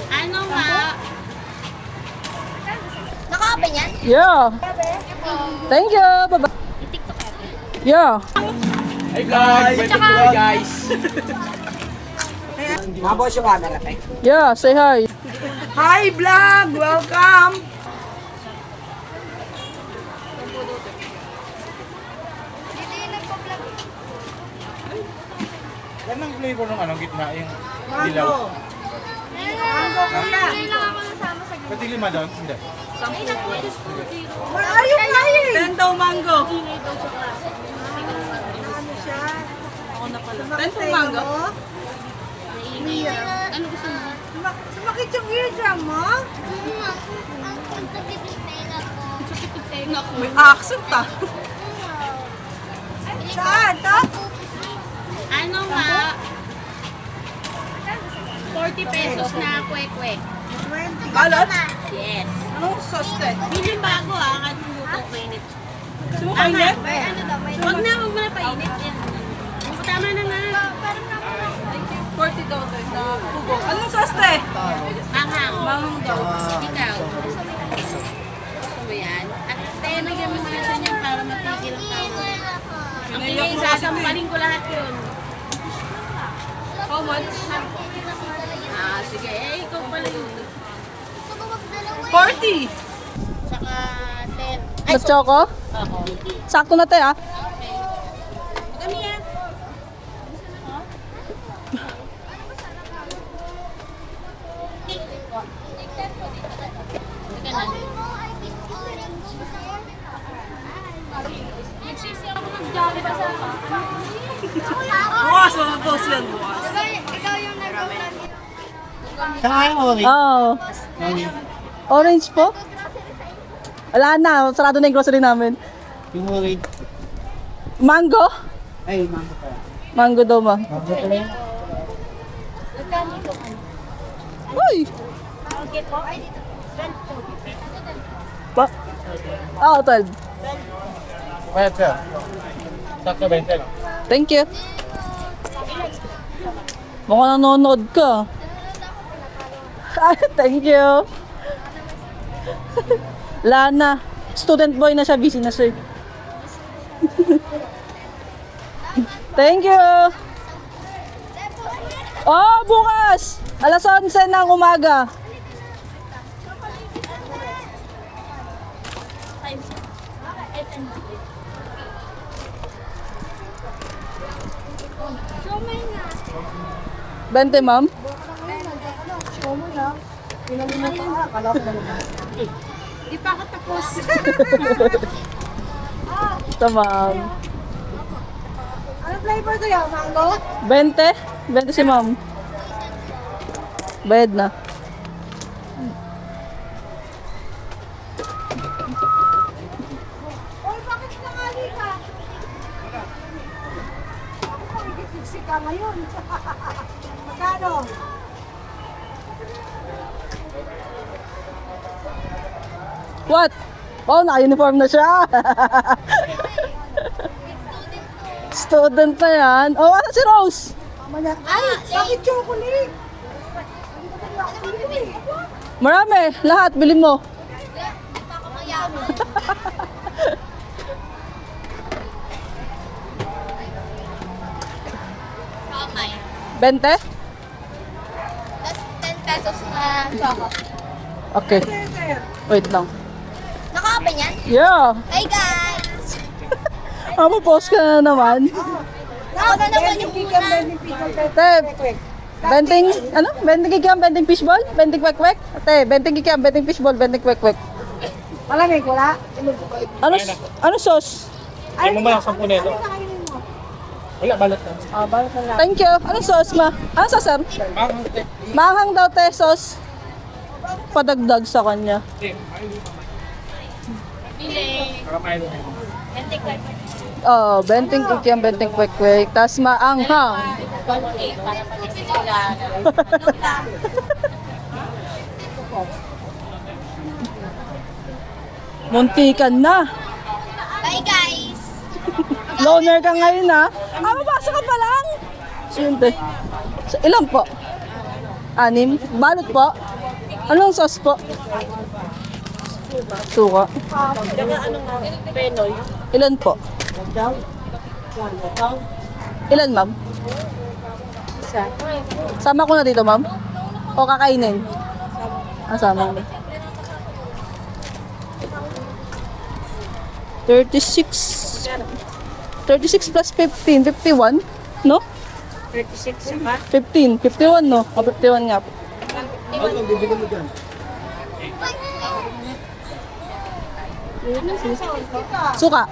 Ano nga? Naka-open yan? Yeah. Thank you. Bye-bye. I-tiktok natin. Yeah. Hey vlog! Welcome to vlog guys! Mabos yung camera, te. Yeah, say hi. Hi, vlog! Welcome! Yan ang flavor ng ano, gitna, yung dilaw. Mango kuya. Kailangan ako nasama sa Pati lima doon? Hindi. Where are you flying? 10 daw mango. Tento mango. Ano gusto mo? Sumakit yung eardrum mo? Ang pagkakipipera ko. Tenga ko. May accent ah. Saan? To? Ano nga? 40 pesos na kwek-kwek. 20. Balot? Yes. Anong sauce te? Bilhin bago ah, kahit luto mainit. Gusto mo kainin? Huwag na, huwag mo na painit. Tama na nga. 40 daw to na pugo. Anong sauce te? Manghang. Manghang daw. Ikaw. Gusto mo yan? At tayo nagyan mo na sa niya para matigil ang tao. Ang tingin, sasampalin ko lahat yun. How much? Ah, sige. Eh, ikaw pala yun. 40. Saka 10. Na choco? Oo. Sakto na te ah. Kami yan. Nagsisi ako mag-jolly pa sa Bukas, mag-post yan bukas. Ikaw yung nag-vlog. Saan yung Oo. Orange po? Wala na, sarado na yung grocery namin. Yung orange. Mango? Ay, mango pa. Mango daw ma. Mango pa rin. Uy! Ba? Oo, 12. Mayat siya. Sakto 20 lang. Thank you. Mukhang nanonood ka. Thank you. Lana. Student boy na siya, busy na siya. Thank you. Oh, bukas. Alas 11 ng umaga. Sumay na. 20, ma'am. Di pa ako tapos. Ito, ma'am. Ano flavor sa'yo? Mango? 20? 20 si ma'am. Bayad na. Oy, bakit nangali ka? Ako pang ka ngayon. Magkano? What? Oh, naka-uniform na siya. Student na yan. Oh, ano si Rose? Ay, bakit chocolate? Marami. Lahat. Bilhin mo. Baka mayaman. Kamay. 20? Tapos 10 pesos na choco. Okay. Wait lang. Naka-open yan? Yeah. Hey guys! Post ka na naman. Ako na naman yung una. Te, benting, ano? Benting kikiam, benting fishball? Benting kwek-kwek? Te, benting kikiam, benting fishball, benting kwek-kwek. Malamig, wala? Ano sauce? Yung mo malak 10 nito. Wala, balot na. Thank you. Ano sauce ma? Ano sauce, sir? Manghang daw te, sauce. Padagdag sa kanya. Bili. Kakapain mo. Oh, benting kikiam, benting kwek-kwek. Tas maanghang. Para pati sila. Muntikan na. Bye guys! Loner ka ngayon ha? Ah, mapasok ka pa lang? Siyempre. Ilan po? Anim. Balot po. Anong sauce po? Suka. Ilan po? Ilan, ma'am? Sama ko na dito, ma'am? O kakainin? Sama. 36. 36 plus 15. 51? No? 36 ba? 15. 51, no? O, 51 nga po. Suka.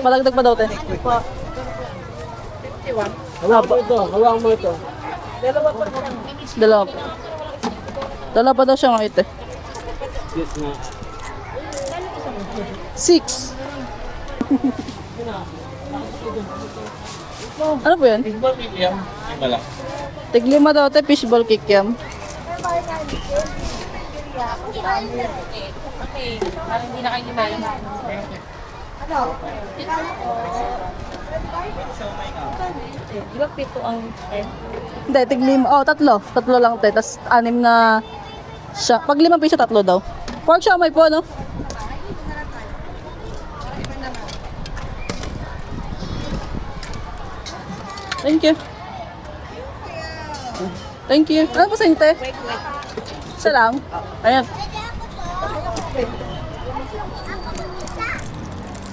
Malagdag pa daw, te. Wala pa ito. Hawak mo ito. Dalawa pa. Dalawa pa daw siya ngayon, te. Yes nga. 6. Ano po yun? Tignan mo yan. Iba lang. Tiglima daw, te. Fishball kikiam. Okay, parang hindi na kayo nabay. Di ba pito ang Hindi, tiglima. Oh, tatlo. Tatlo lang, te. Tapos 6 na siya. Pag 5 piso, tatlo daw. Pork siomay po, no? Thank you. Thank you. Ano po sa inyo, te? Isa lang? Ayan.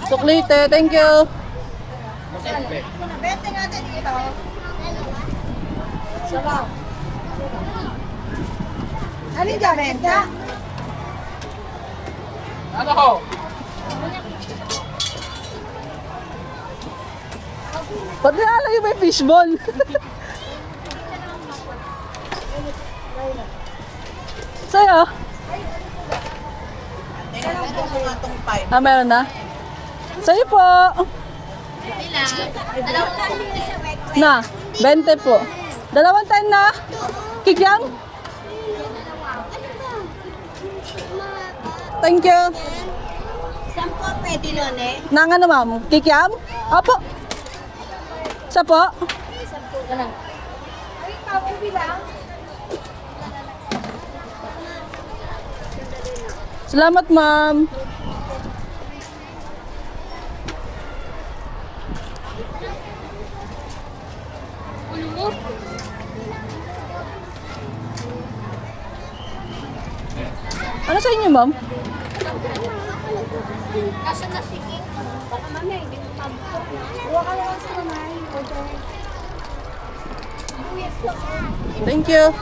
Sukli, te. Thank you. Bente natin dito. Sarap. Alin dyan, benta? Ano ko? Ba't nilalayo ba yung fishball? Sa'yo? Meron na? Sa'yo po. Na, 20 po. 210 na. Kikyang? Thank you. Saan po pwede nun eh? Nang ano, ma'am? Kikyam? Opo. Isa po. Ay, tawag bilang. Salamat, ma'am. Ano sa inyo, ma'am? Kaso na sige. Baka mamaya hindi mo pabukok. Huwag ka lang sa kamay. Thank you.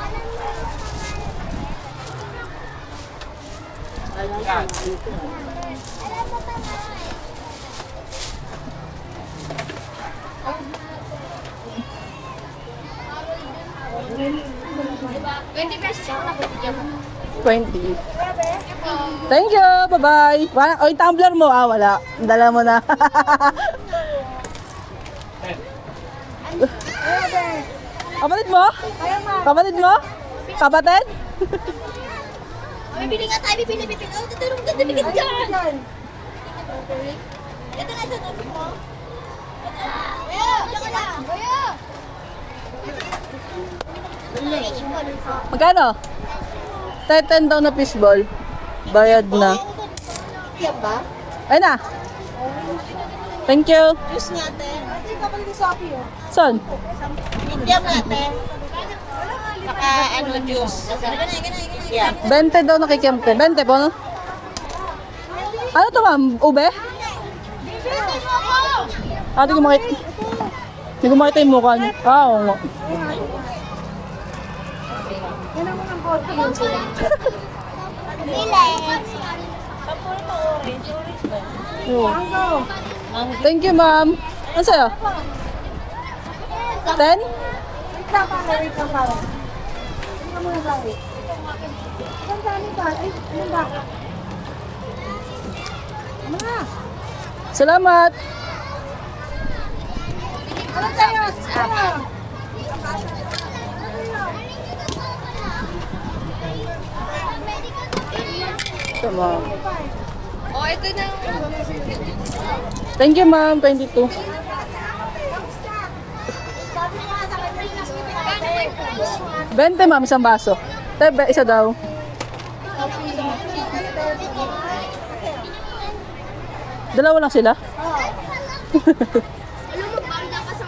$20 ako na bibigyan mo. 20. Thank you. Bye-bye. O, yung tumbler mo. Ah, wala. Dala mo na. Kapatid mo? Kapatid mo? Kapatid? Bibili nga tayo, bibili. Oh, tutulong ka, bibili ka dyan. Ito na, ito mo. Kuya, diyan ka lang. Kuya. Magkano? 10 daw na fishball. Bayad na. Yan ba? Ayun na. Thank you. Juice natin. Ate, kapag sa akin yun. Son? Medium natin. Saka ano, juice. Yeah. 20 daw nakikimte. 20 po, no? Ano to, ma'am? Ube? Ah, di ko makita. Di ko makita yung mukha niya. Ah, oo nga. Yan ang mga bote yun. Oo. Mango. Thank you, ma'am. Ano sa'yo? 10? Wait lang pa, wait lang pa. Hindi ka muna bawi. Saan saan ba? Ay, ano ba? Ma! Salamat. Ano sa'yo? Ano? Ito, ma'am. Oh, ito na. Thank you, ma'am. 22. Sabi nga sa kanya, 20 ma'am, isang baso. Tebe, isa daw. Dalawa lang sila?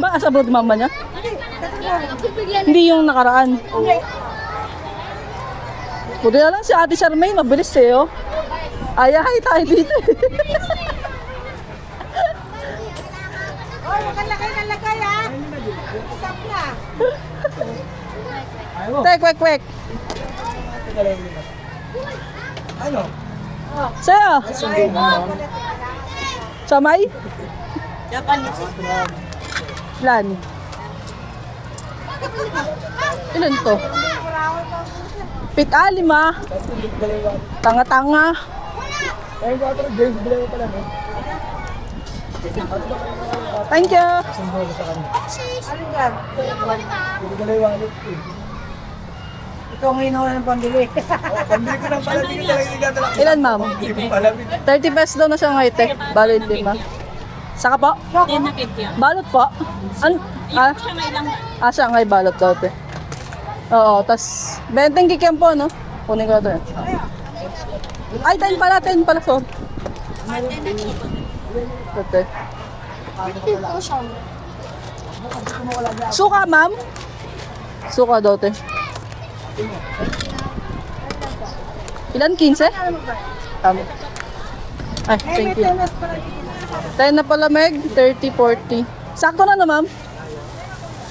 Ba, sa abroad mama niya? Hindi yung nakaraan. Buti na lang si Ate Charmaine, mabilis eh, oh. Ayahay tayo dito. Oy, makalakay na lagay ah. Stop na. Te, kwek, kwek. Ano? Sa'yo. Samay? Ilan? Ilan to? Pit-alim ah. Tanga-tanga. Ayun ko ito, James Blair pala no? Thank you. Sumbolo sa kanya. Ano yan? Hindi ko lang wallet eh. Ikaw ngayon ako ng pambili. Pambili ko lang pala, hindi ko talaga nagdadala. Ilan ma'am? Hindi ko alam. 30 pesos daw na siya ngayon, te. Balot 5. Saka po? Balot po? Ah, Shanghai balot daw, te. Oo, tas 20 kikiam po, no? Kunin ko na to. Ay, 10 pala, so. Ito, Suka, ma'am? Suka daw, te. Ilan? 15? Tama. Ay, thank you. 10 na pala, Meg. 30, 40. Sakto na, ma'am.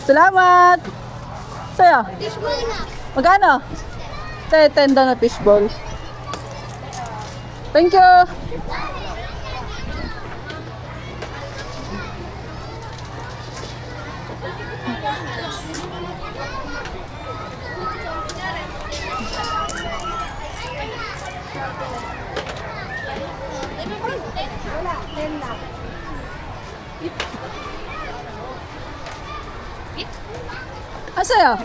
Salamat! Sa'yo? Magkano? 10 daw na fishball. Thank you! Wala, 10 lang. Ah, sa'yo?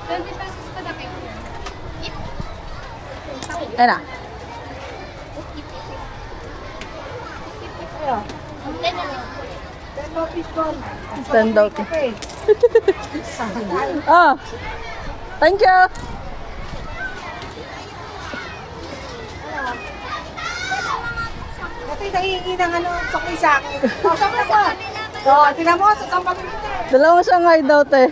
20 pesos pa na kayo. Ayan na. Ayo. 10 na lang. 10 mo fishball. 10 daw. te. Okay. Ah, thank you! Kasi nangihingi ng ano, sukli sa akin. O, saan po? O, tingnan mo, sasampatin mo. Dalawang Shanghai daw, te.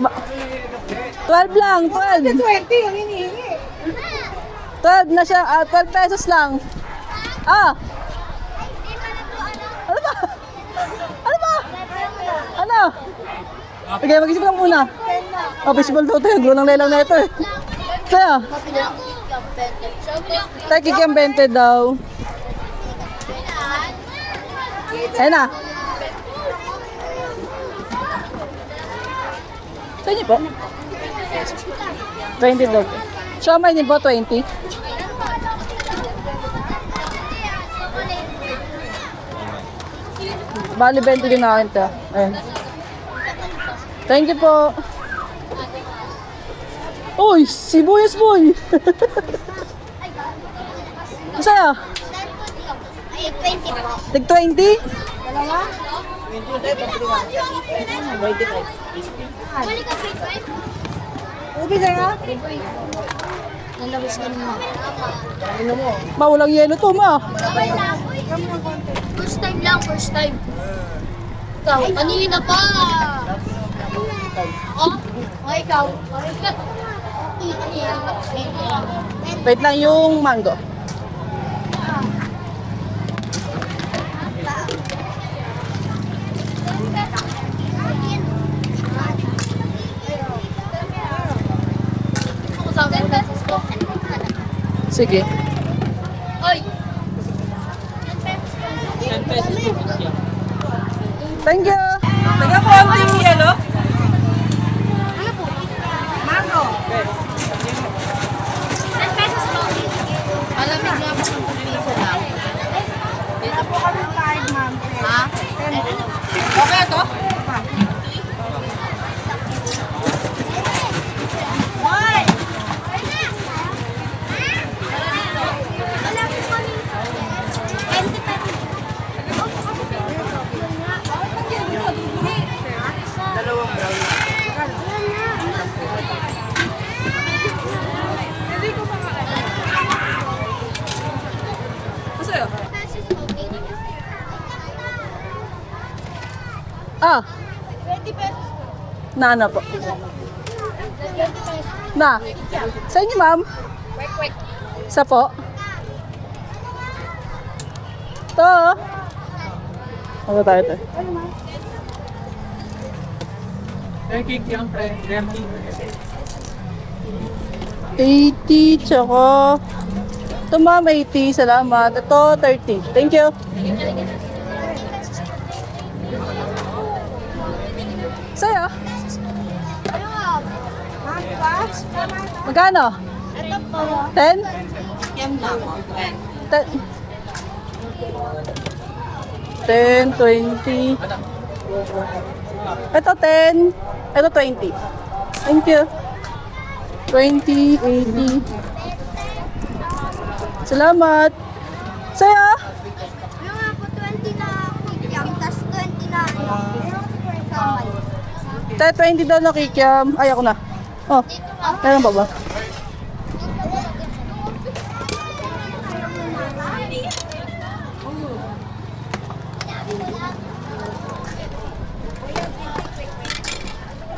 12 lang, 12. 20 yung hinihingi. 12 na siya, 12 pesos lang. Ah! Ano ba? Ano ba? Ano? Okay, mag-isip lang muna. Oh, fishball daw tayo. Gulang lelang na ito eh. Kaya, tayo kikiyang 20 daw. Ayun na. Sa inyo po? 20 daw. Siomay din po, 20. Bali, 20 din na akin ito. Ayun. Thank you po. Uy, sibuyas boy. Masaya? Ay, 20 po. Tig 20? Dalawa? Balik ka, 25. Ubi sa'yo? Nalabas ka naman. Maulang yelo to, ma. Okay lang. First time lang, first time. Ikaw, kanina pa. Oh, ikaw. Wait lang yung mango. Sa 10 pesos po. Sige. Oy! Thank you. Taga po ang team yelo. Ano po? Mango. 10 pesos po. Malamig nga po ng piso lang. Dito po kami kain, ma'am. Ha? Okay to? Ah, 20 pesos. na ano po? 20 pesos. Na. Sa inyo, ma'am? Wait. Isa po? Ito. Ano tayo ito? Thank you, pre. 80, tsaka... Ito ma'am, 80. Salamat. Ito, 30. Thank you. Sa'yo? Magkano? Ito po. 10? Yan lang. 10, 20. Ito 10. Ito 20. Thank you. 20, 80. Salamat. Sa'yo? Yung nga po, 20 na kikiam, tas 20 na kamay. 20 daw na kikiam. Ay, ako na. Oh, meron pa ba?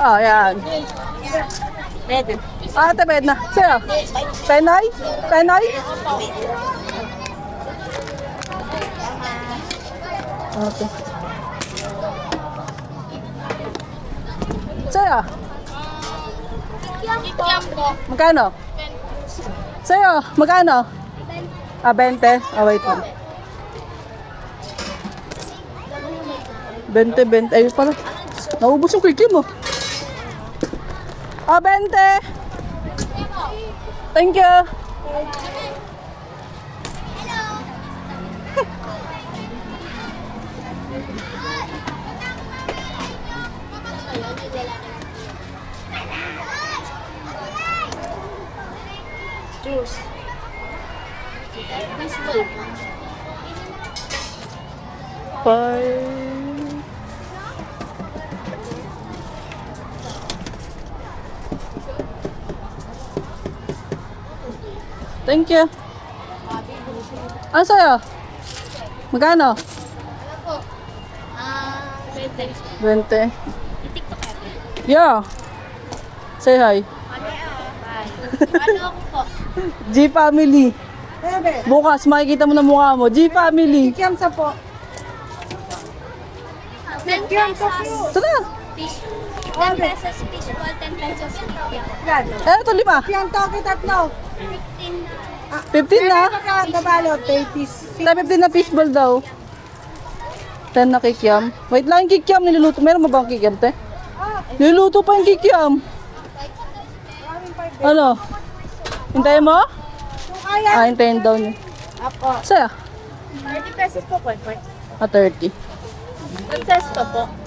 Ah, yan. Pwede. Ah, ate, pwede na. Sa'yo? Penay? Penay? Okay. Sa'yo? Kikiam po. Magkano? Sa'yo? Magkano? Ah, 20? Ah, wait lang. 20. Ayun pala. Naubos yung kiki mo. Ah, 20. Thank you. Juice. Bye. Thank you. Ano sa'yo? Magkano? Ano po? 20. 20. TikTok natin. Yeah. Say hi. Ano ako po? G Family. Bebe, Bukas makikita mo na mukha mo. G Family. kikiam sa po. 10 pesos. Ito na. Fish. 10 pesos fishball, 10 pesos kikiam. Yan. Eh, ito 5. Kikiam toki tatlo. 15. 15 na. Magkabalot, 30. 15 na fishball daw. 10 na kikiam. Wait lang yung kikiam niluluto. Meron mo ba ang kikiam, te? Niluluto pa yung kikiam. Ano? Hintayin mo? Ah, hintayin daw niya. Apo. Sa'yo? 30 pesos po, kwek. Ah, 30. Ang sesto po.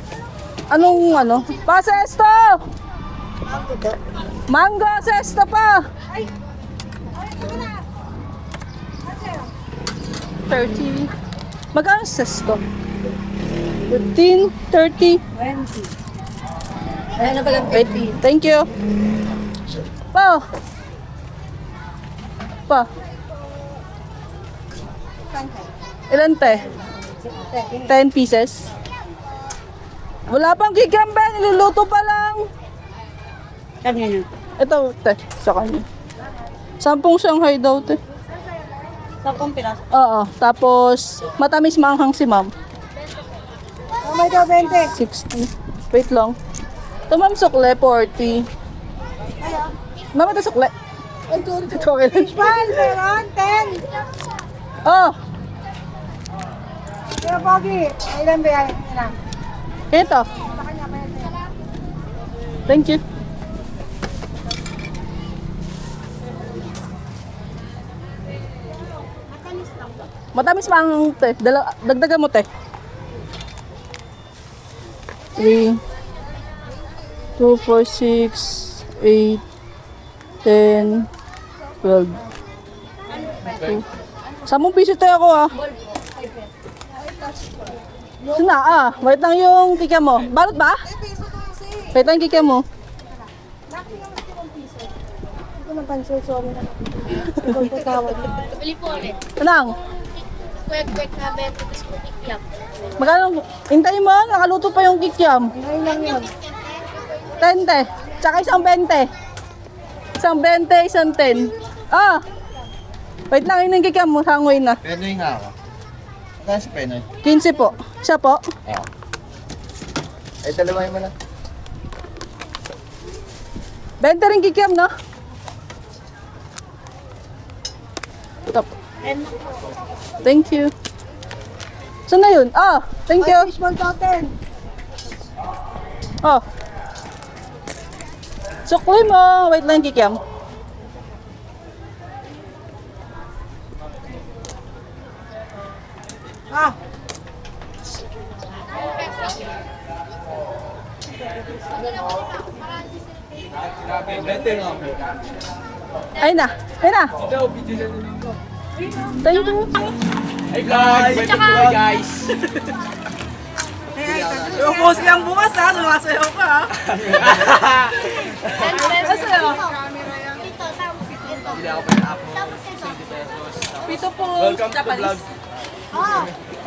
Anong ano? Pa sesto! Ako po. Mango sesto pa! 30. Magkano sesto? 15, 30. 20. Ayan na pala, Wait, thank you. Pa. Pa. Ilan te? 10 pieces. Wala pang kikiam ba? Niluluto pa lang. Kanina. Ito, te. Sa kanya. 10 Shanghai daw, te. 10 piraso. Oo. Tapos, matamis manghang si ma'am. Oh, may daw 20. 60. Wait lang. Ito ma'am, sukle, 40. Ma'am, ito sukle. Ito, okay lang. Pan, meron, 10. Oh, Kaya Pogi, ilan ba yan? Ilan? ito. Sa kanya pa yan. Thank you. Matamis pa ang te. Dagdagan mo te. 3, 2, 4, 6, 8, 10, 12. 10 piso tayo ako ah. Sina ah, wait lang yung kika mo. Balot ba? Wait lang yung kika mo. Ito naman, sorry na. Ikaw po tawag. Bili po ulit. Anang? kwek-kwek na bento, tapos pumikyam. Magkano? Hintayin mo, nakaluto pa yung kikiam. Ngayon lang yun. 20. Tsaka isang 20. Isang 20, isang 10. Ah! Wait lang, yun yung kikiam mo. Hangoy na. Penoy nga ako. Saan si Penoy? 15 po. Siya po. Oo. Ay, dalawahin mo lang. 20 rin kikiam, no? Top. Thank you. Saan na yun? Ah! Thank you. Fishball totem. Oh. Sukli mo. Wait lang, kikiam. Ah, Ay na. Ay na. Thank you. Hey guys! Welcome guys! Yung post lang bukas ha. Sumasayaw ka ha. 10 pesos. Sayaw. Ito, tapos ito. Hindi ako pala-apo. Tapos ito. Pito po. Welcome to the vlog. ah.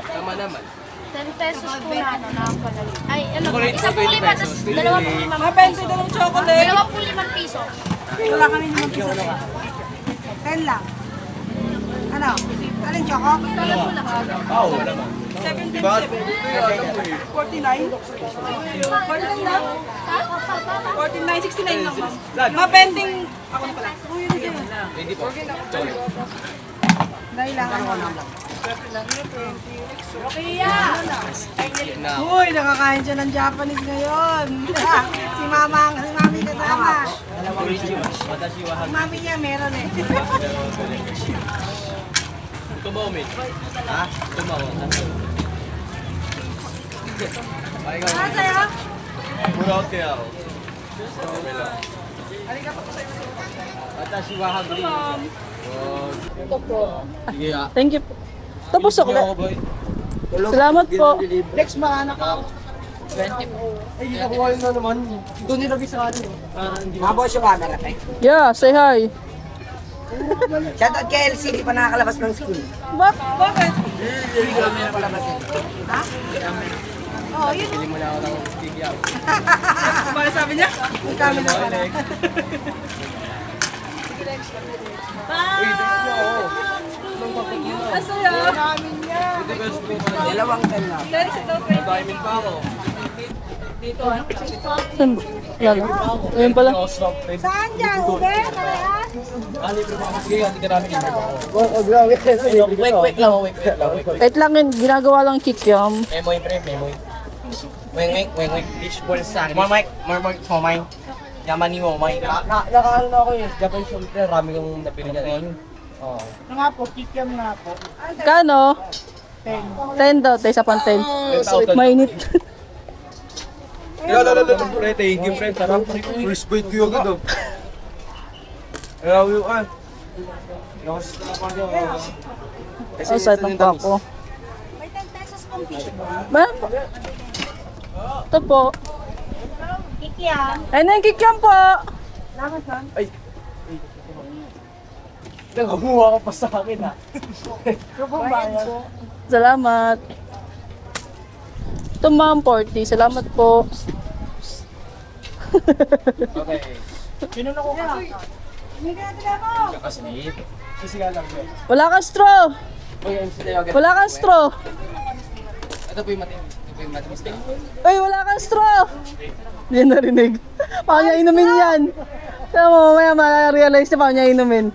Tama naman. 10 pesos po na ano, nakapalali. Ay, ano, Chocolate isa po, po 20 lima, pesos. tapos dalawa po limang Mga piso. 20 dalawang chocolate. Dalawa po 5 piso. Wala kami naman piso. 10 lang. Ano? Alin, Choco? Oo, wala man. 17. Bakit? 49. 49 lang. 49, 69 lang ma'am. Mga pending. Ako na pala. Hindi po. Sorry. Dahil lang ano. Na. Uy, nakakain siya ng Japanese ngayon. Si mami kasama. Watashi wa Si mami niya meron eh. Tumaw, mate. Ha? Tumaw. Ay, Ano ikaw. sa'yo? Mura out kaya ako. Watashi wa hungry. Ito po. Sige ah. Thank you po. Tapos Ako, sukli. boy. Salamat po. Next maanak ako. 20 po. Ay, nakuha yun na naman. Doon nilagay sa akin. Maboss yung camera, tay. Yeah, say hi. Shoutout kay LC, di pa nakakalabas ng school. Bakit? Hindi ko namin nakalabas eh. Oh, yun. Pili mo na ako ng sticky out. Bakit sabi niya? Yung kami na pala. Asaya. Dalawang time na. Diamond pa ako. Saan? Wala lang. Ayun pala. Saan dyan? Ube? Karayas? Ali, pero mga sige, hindi ka namin imip ako. Wait lang. Wait lang yun. Ginagawa lang kikiam. Memoy, pre, memoy. Weng, Beach ball sa akin. Momay. Yaman ni Momay. Nakaano na ako eh. Japan shoulder, rami kong napili niya ngayon. Oo. Ano nga po, kikiam nga po. Kano? 10 daw. Tayo sa pang 10. Mainit. Pre, thank you, pre. Sarap. First bite ko yung agad, oh. Ayaw yung ah. Oh, side ng ako. May 10 pesos pong fish ball. Meron po. Ito po. Kikiam. Ayun na yung kikiam po. Salamat, son. Nakamuha ka pa sa akin, ah. Bayad po. Salamat. Ito ma'am, 40. Salamat po. Okay. Sino na ko ka? Hindi ka natin ako. Kakasnip. Sisiga lang, bro. Wala kang straw. Uy, ang sila agad. Wala kang straw. Ito po yung matimis. Ito po yung matimis. Uy, wala kang straw. Hindi narinig. Paano niya inumin yan? Kaya mo, mamaya ma-realize niya paano niya inumin.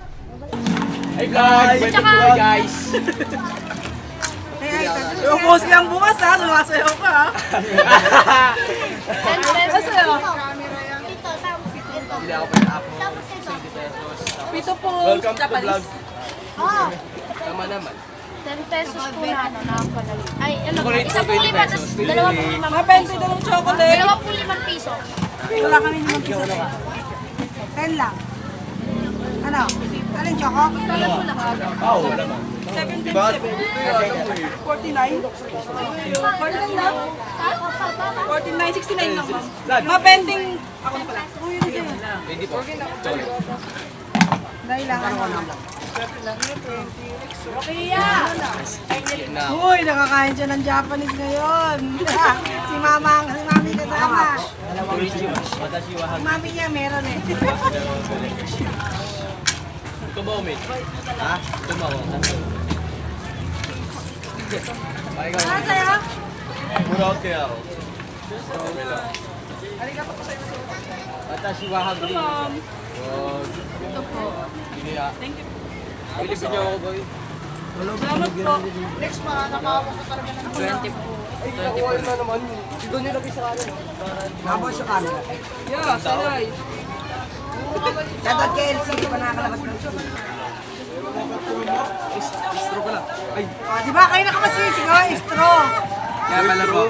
Hey guys! Welcome to the guys! Yung post lang bukas ha, sumasayaw ka ha. 10 pesos. Sayaw. Ito, tapos ito. Hindi ako pala-apo. Tapos ito. 20 pesos. Pito po. Welcome to the vlog. Ah. Tama naman. 10 pesos po na ano, nakapalali. Ay, ano, Chocolate isa po, po 20 lima, pesos. tapos dalawa po 5 Mga 20 dalawang chocolate. Dalawa po 5 piso. Wala kami naman piso. 10 lang. Ano? Alin, Choco? Oo, wala man. 17. Bakit? 49. 49 lang. 49, 69 lang ma'am. Mga pending. Ako na pala. Hindi po. Sorry. Dahil lang ano. Uy, nakakain siya ng Japanese ngayon. Si mami kasama. Si mami niya meron eh. Ito ba, Umit? Ha? Ito ba, Ano sa'yo? Mura ako kaya ako. Watashi wa hungry. Ito po. Thank you. Bili ko niyo ako, boy. Salamat po. Next pa, nakawa ko talaga ng 20 po. 20 po na naman. Doon nyo lagi sa kanan. Mabos yung camera. Yeah, salay. Shoutout kay LC, di pa nakakalabas ng show. Istro pala. Ay, Di ba kayo nakamasisigaw, straw. kaya pala po.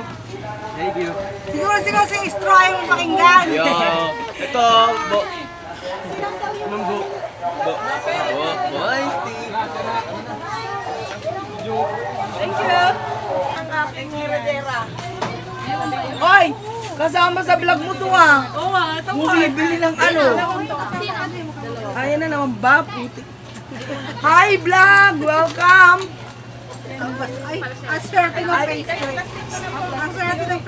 Thank you. Siguro si straw ayaw mo pakinggan. Yo, ito, bo. Anong bo? Bo. Bo. Boy. Thank you. Ang aking heredera. Hoy! Kasama sa vlog mo to ah. Oo ah, ito mo. Bibili ng ano. Ayan na naman ba, puti. Hi vlog! Welcome! Ay, ang swerte ng face. Ang swerte ng